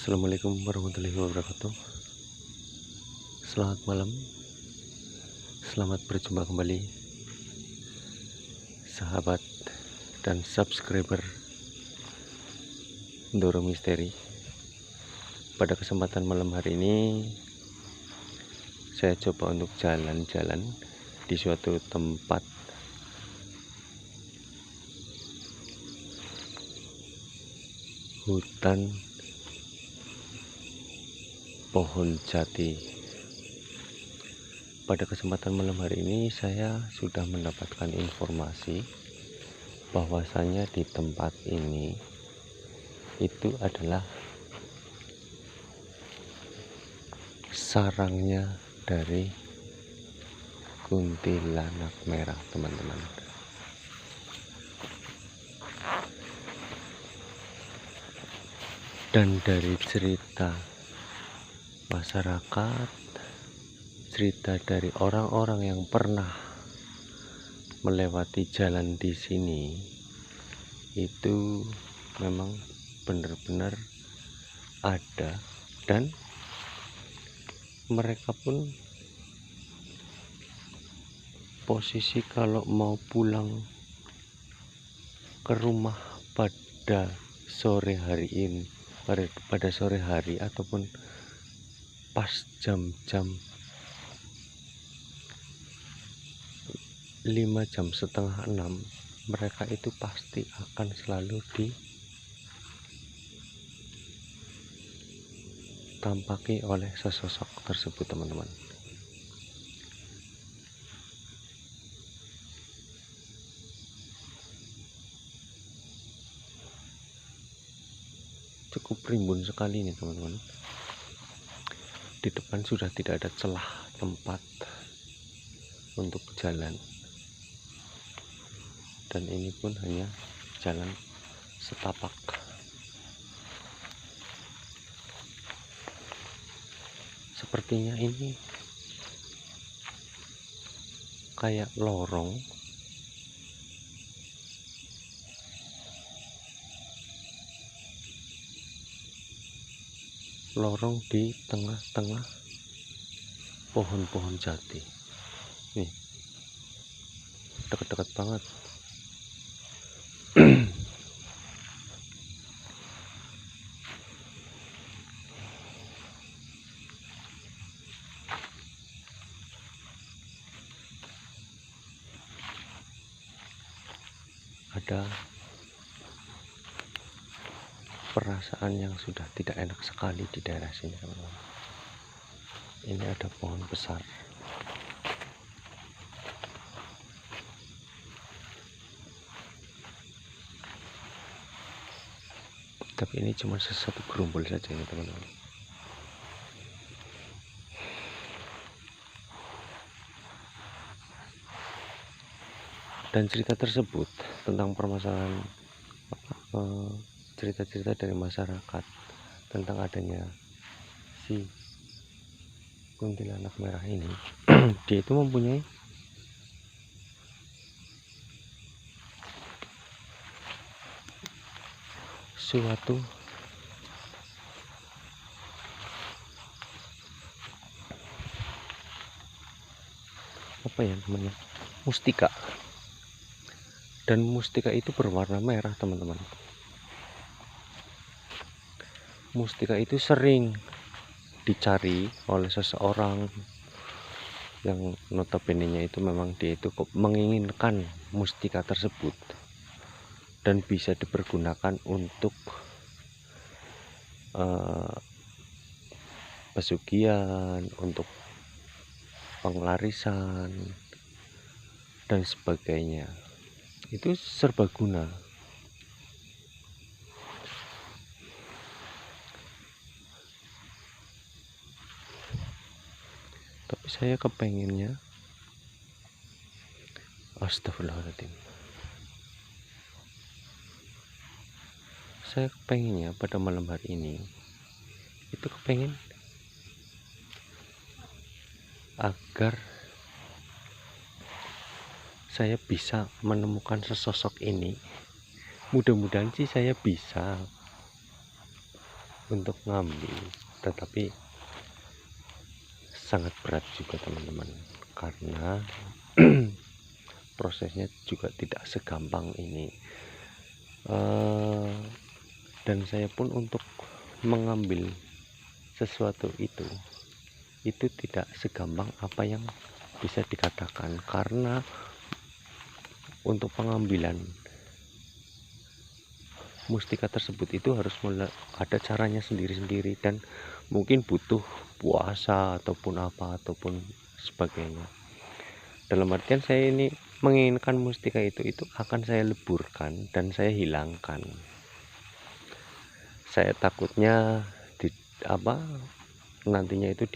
Assalamualaikum warahmatullahi wabarakatuh. Selamat malam, selamat berjumpa kembali sahabat dan subscriber Ndoro Misteri. Pada kesempatan malam hari ini saya coba untuk jalan-jalan di suatu tempat hutan pohon jati. Pada kesempatan malam hari ini saya sudah mendapatkan informasi bahwasanya di tempat ini itu adalah sarangnya dari kuntilanak merah, teman-teman. Dan dari cerita masyarakat, cerita dari orang-orang yang pernah melewati jalan di sini, itu memang benar-benar ada, dan mereka pun posisi kalau mau pulang ke rumah pada sore hari ataupun pas jam-jam 5 jam setengah 6, mereka itu pasti akan selalu ditampaki oleh sesosok tersebut, teman-teman. Cukup rimbun sekali nih, teman-teman. Di depan sudah tidak ada celah tempat untuk jalan, dan ini pun hanya jalan setapak. Sepertinya ini kayak lorong di tengah-tengah pohon-pohon jati. Nih, dekat-dekat banget. Ada perasaan yang sudah tidak enak sekali di daerah sini, teman-teman. Ini ada pohon besar. Tapi ini cuma satu gerumpul saja ya, teman-teman. Dan cerita tersebut tentang permasalahan cerita-cerita dari masyarakat tentang adanya si kuntilanak merah ini, dia itu mempunyai suatu apa ya namanya, mustika. Dan mustika itu berwarna merah, teman-teman. Mustika itu sering dicari oleh seseorang yang notabene-nya itu memang dia itu menginginkan mustika tersebut dan bisa dipergunakan untuk pesugihan, untuk penglarisan dan sebagainya. Itu serbaguna. Tapi saya kepengennya, astagfirullahaladzim, saya kepengennya pada malam hari ini itu kepengen agar saya bisa menemukan sesosok ini. Mudah-mudahan sih saya bisa untuk ngambil, tetapi sangat berat juga teman-teman, karena prosesnya juga tidak segampang ini. Dan saya pun untuk mengambil sesuatu itu tidak segampang apa yang bisa dikatakan, karena untuk pengambilan mustika tersebut itu harus ada caranya sendiri-sendiri, dan mungkin butuh puasa ataupun apa ataupun sebagainya. Dalam artian saya ini menginginkan mustika itu akan saya leburkan dan saya hilangkan. Saya takutnya nantinya itu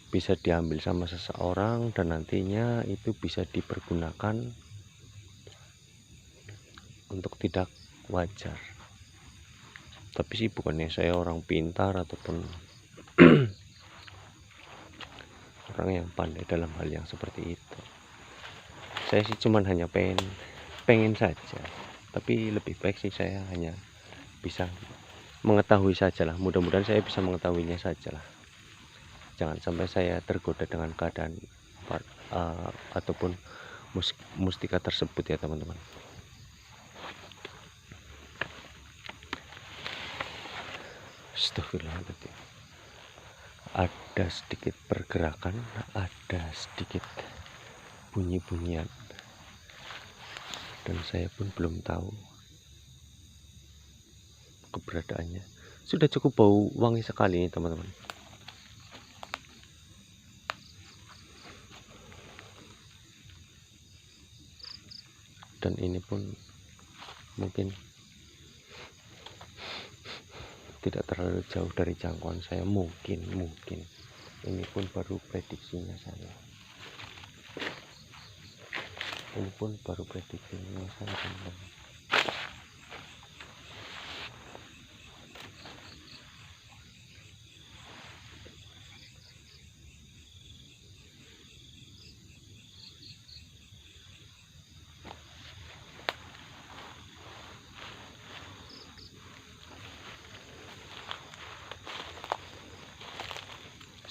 bisa diambil sama seseorang dan nantinya itu bisa dipergunakan untuk tidak wajar. Tapi sih bukannya saya orang pintar ataupun orang yang pandai dalam hal yang seperti itu. Saya sih cuman hanya pengen saja, tapi lebih baik sih saya hanya bisa mengetahui saja lah. Mudah-mudahan saya bisa mengetahuinya saja lah. Jangan sampai saya tergoda dengan keadaan ataupun mustika tersebut ya teman-teman. Astagfirullahaladzim. Ada sedikit pergerakan, ada sedikit bunyi-bunyian, dan saya pun belum tahu keberadaannya. Sudah cukup bau wangi sekali ini teman-teman. Dan ini pun mungkin tidak terlalu jauh dari jangkauan saya, mungkin ini pun baru prediksinya saya. Ini pun baru prediksinya saya teman-teman.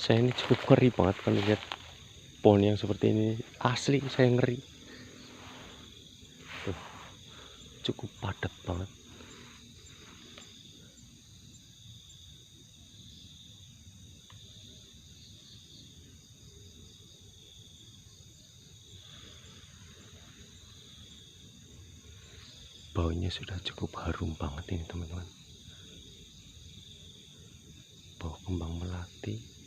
Saya ini cukup ngeri banget kalau lihat pohon yang seperti ini, asli saya ngeri. Tuh, cukup padat banget. Baunya sudah cukup harum banget ini teman-teman. Bau kembang melati.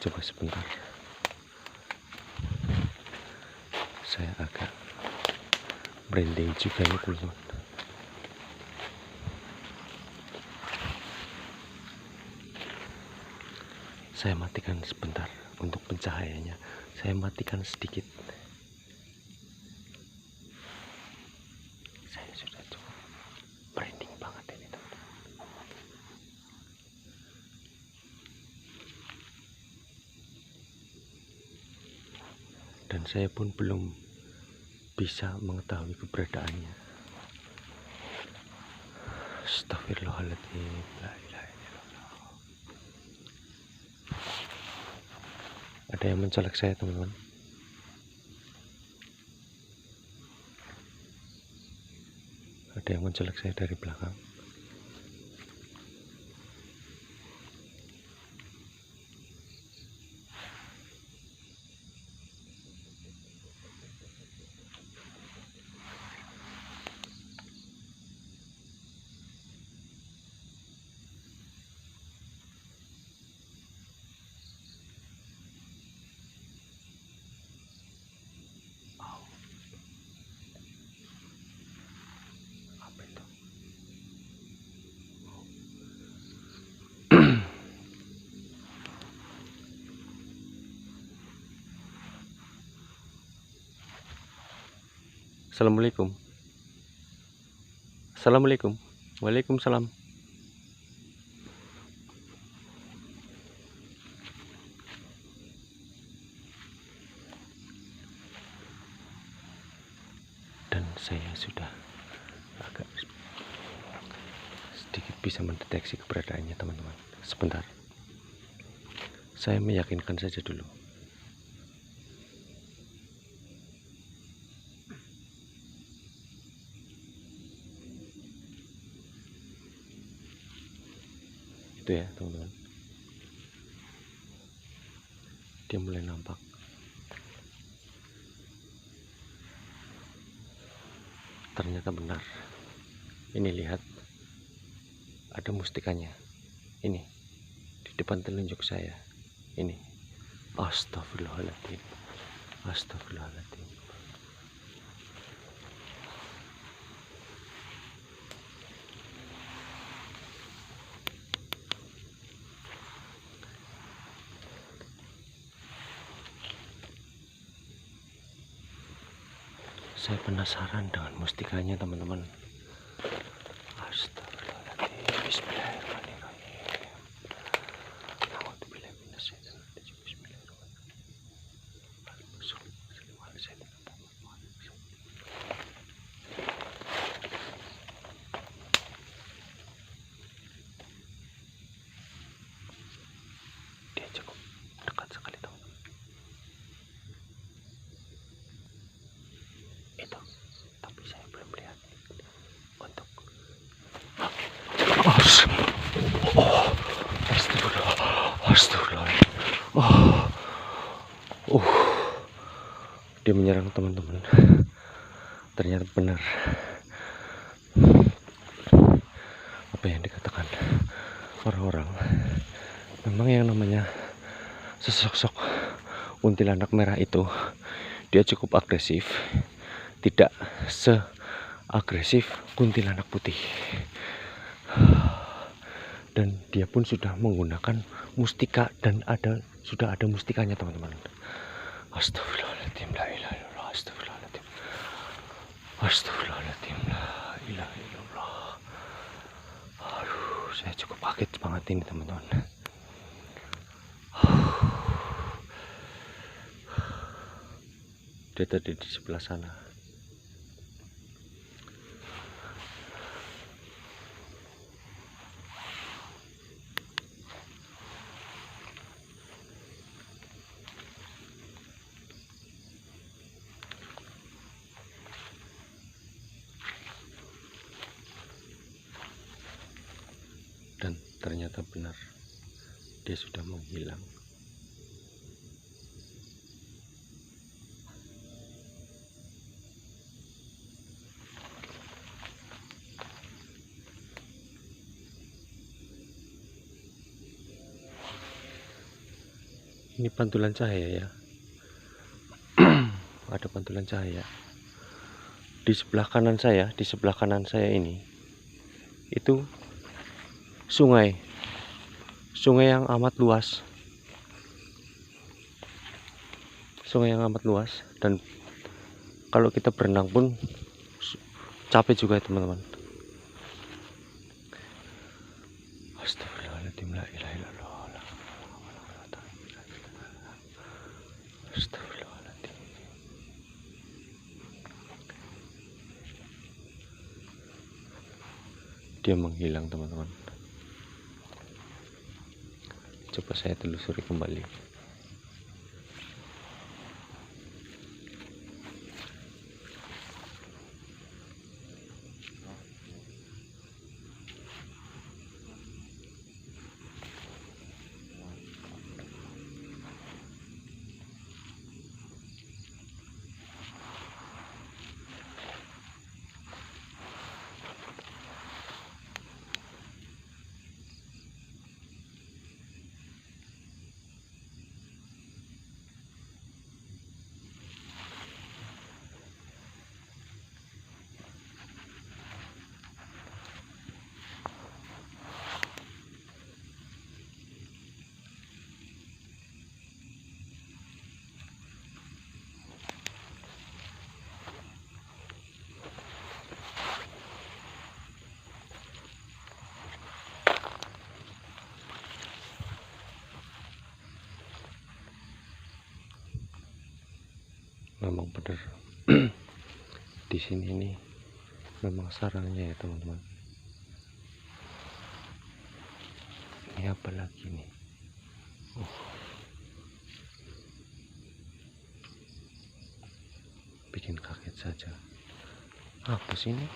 Coba sebentar, saya agak branding juga ya teman-teman. Saya matikan sebentar untuk pencahayaannya, saya matikan sedikit. Saya sudah cukup branding banget ini teman-teman. Dan saya pun belum bisa mengetahui keberadaannya. Astagfirullahaladzim. La ilaha illallah. Ada yang mencolek saya teman-teman. Ada yang mencolek saya dari belakang. Apa itu? Assalamualaikum. Assalamualaikum. Waalaikumsalam. saya sudah agak sedikit bisa mendeteksi keberadaannya, teman-teman. Sebentar, saya meyakinkan saja dulu. Itu ya, teman-teman, dia mulai nampak. Ternyata benar. Ini, lihat, ada mustikanya. Ini di depan telunjuk saya. Ini. Astagfirullahaladzim. Astagfirullahaladzim. Saya penasaran dengan mustikanya, teman-teman. Astagfirullahaladzim. Bismillahirrahmanirrahim. A'udzubillahi minasyaitonirrajim. Bismillahirrahmanirrahim. Dia cukup dekat sekali, teman-teman. Itu, tapi saya belum lihat untuk astagfirullah. Dia menyerang, teman-teman. Ternyata benar apa yang dikatakan orang-orang. Memang yang namanya sesosok kuntilanak merah itu, dia cukup agresif, tidak seagresif kuntilanak putih. Dan dia pun sudah menggunakan mustika, dan sudah ada mustikanya, teman-teman. Astagfirullahaladzim, la ilaha illallah. Astagfirullahaladzim, astagfirullahaladzim, la ilaha illallah. Aduh, saya cukup kaget banget ini, teman-teman. Dia tadi di sebelah sana. Dan ternyata benar, dia sudah menghilang. Ini pantulan cahaya ya. Ada pantulan cahaya di sebelah kanan saya. Di sebelah kanan saya ini, itu sungai yang amat luas. Sungai yang amat luas, dan kalau kita berenang pun capek juga, teman-teman. Astagfirullahaladzim, la ilaha illallah. Astagfirullahaladzim. Dia menghilang, teman-teman. Coba saya telusuri kembali. Memang benar. di sini nih memang sarangnya ya teman-teman. Ini apa lagi nih? Bikin kaget saja. Apa sih ini?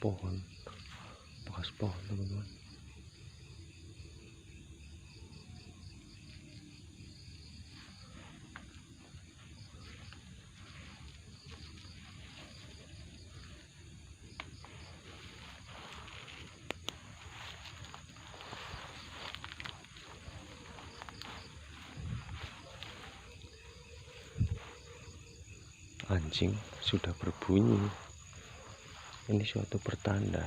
Pohon, bekas pohon teman-teman. Anjing sudah berbunyi. Ini suatu pertanda.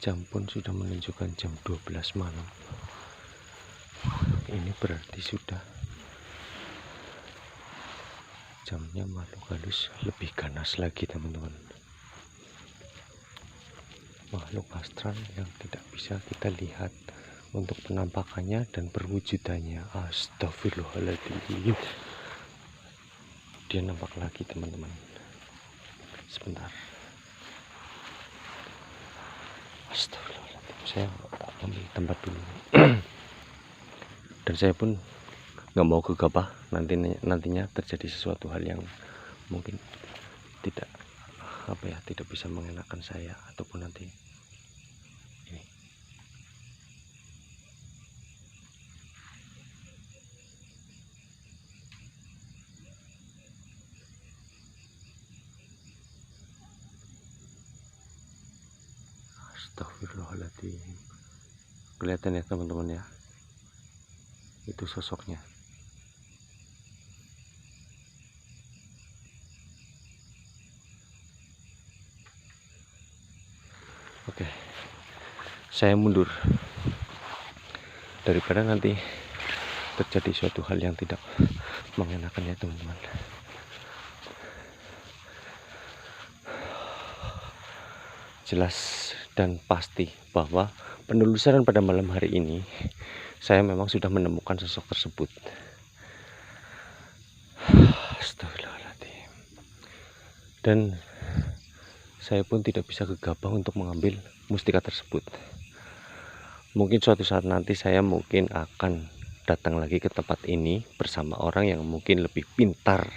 Jam pun sudah menunjukkan jam 12 malam. Ini berarti sudah jamnya makhluk halus lebih ganas lagi teman-teman. Makhluk astral yang tidak bisa kita lihat untuk penampakannya dan perwujudannya. Astagfirullahaladzim. Dia nampak lagi teman-teman. Sebentar. Astagfirullahaladzim. Saya ambil tempat dulu. Dan saya pun nggak mau gegabah nantinya terjadi sesuatu hal yang mungkin tidak tidak bisa mengenakan saya ataupun nanti ini. Astagfirullahaladzim. Kelihatan ya teman-teman ya, itu sosoknya. Oke, saya mundur daripada nanti terjadi suatu hal yang tidak mengenakan ya teman-teman. Jelas dan pasti bahwa penelusuran pada malam hari ini saya memang sudah menemukan sosok tersebut. Astagfirullahaladzim. Dan saya pun tidak bisa gegabah untuk mengambil mustika tersebut. Mungkin suatu saat nanti saya mungkin akan datang lagi ke tempat ini bersama orang yang mungkin lebih pintar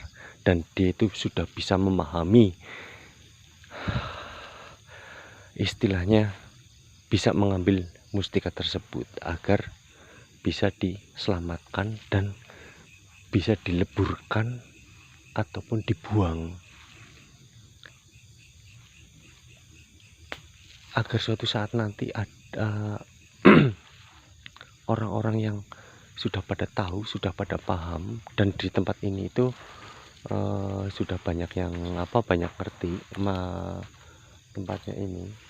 dan dia itu sudah bisa memahami, istilahnya bisa mengambil mustika tersebut agar bisa diselamatkan dan bisa dileburkan ataupun dibuang, agar suatu saat nanti ada orang-orang yang sudah pada tahu, sudah pada paham, dan di tempat ini itu sudah banyak yang banyak ngerti tempatnya ini.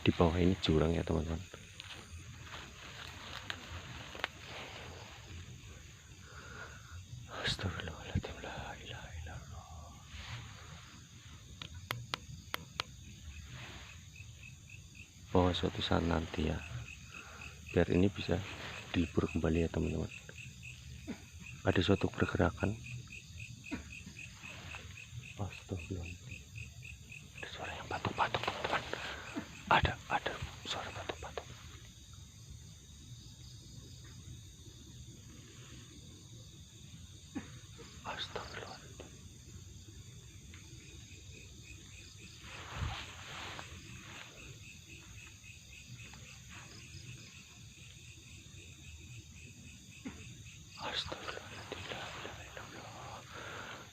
Di bawah ini jurang ya teman-teman. Astagfirullahaladzim, la ilaha illallah. Bahwa suatu saat nanti ya, biar ini bisa dilebur kembali ya teman-teman, ada suatu pergerakan. Astagfirullahaladzim, ada suara yang batuk-batuk teman-teman. Ada suara batuk-batuk. Astagfirullahaladzim.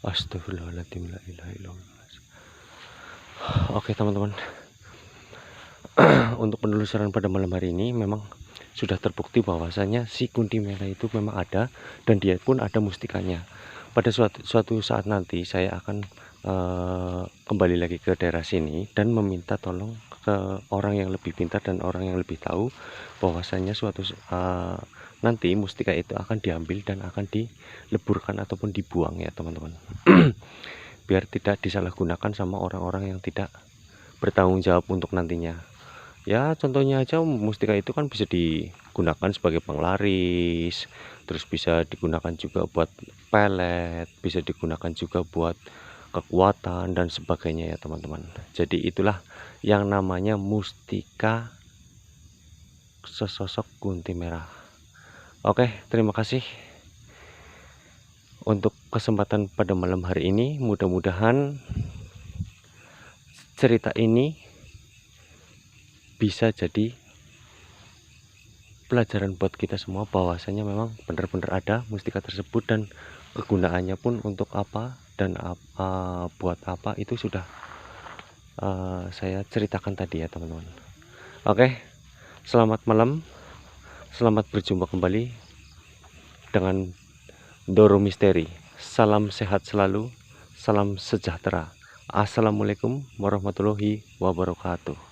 Astagfirullahaladzim, la ilaha illallah. Oke teman-teman, untuk penelusuran pada malam hari ini memang sudah terbukti bahwasanya si Kunti Merah itu memang ada dan dia pun ada mustikanya. Pada suatu saat nanti saya akan kembali lagi ke daerah sini dan meminta tolong ke orang yang lebih pintar dan orang yang lebih tahu bahwasanya nanti mustika itu akan diambil dan akan dileburkan ataupun dibuang ya teman-teman. Biar tidak disalahgunakan sama orang-orang yang tidak bertanggung jawab untuk nantinya. Ya contohnya aja mustika itu kan bisa digunakan sebagai penglaris, terus bisa digunakan juga buat pelet, bisa digunakan juga buat kekuatan dan sebagainya ya teman-teman. Jadi itulah yang namanya mustika sesosok kunti merah. Oke, terima kasih untuk kesempatan pada malam hari ini. Mudah-mudahan cerita ini bisa jadi pelajaran buat kita semua bahwasanya memang benar-benar ada mustika tersebut dan kegunaannya pun untuk apa dan buat apa itu sudah saya ceritakan tadi ya teman-teman. Oke, selamat malam, selamat berjumpa kembali dengan Doro Misteri. Salam sehat selalu, salam sejahtera. Assalamualaikum warahmatullahi wabarakatuh.